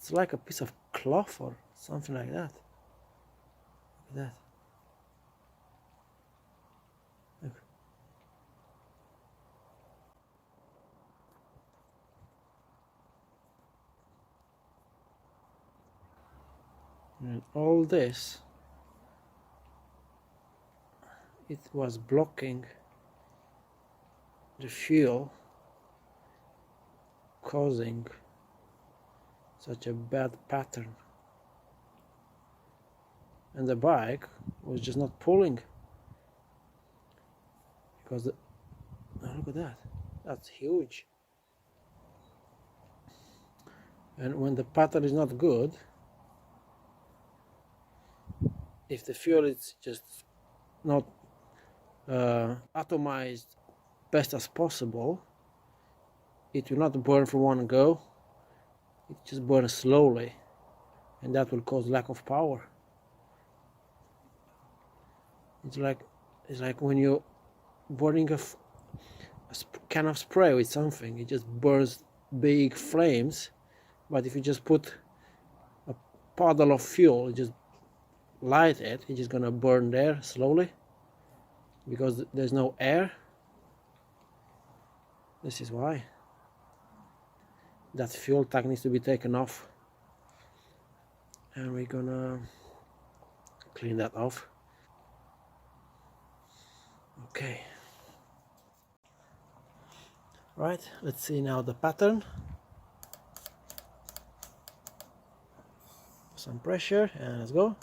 It's like a piece of cloth or something like that. Look at that. Look. And all this, it was blocking the fuel, causing such a bad pattern, and the bike was just not pulling because oh, look at that, that's huge. And when the pattern is not good, if the fuel is just not atomized best as possible, it will not burn from one go, it just burns slowly, and that will cause lack of power. It's like when you're burning a can of spray with something, it just burns big flames, but if you just put a puddle of fuel, you just light it, it's just gonna burn there slowly because there's no air. This is why that fuel tank needs to be taken off, and we're gonna clean that off. Okay, right, let's see now the pattern. Some pressure and let's go.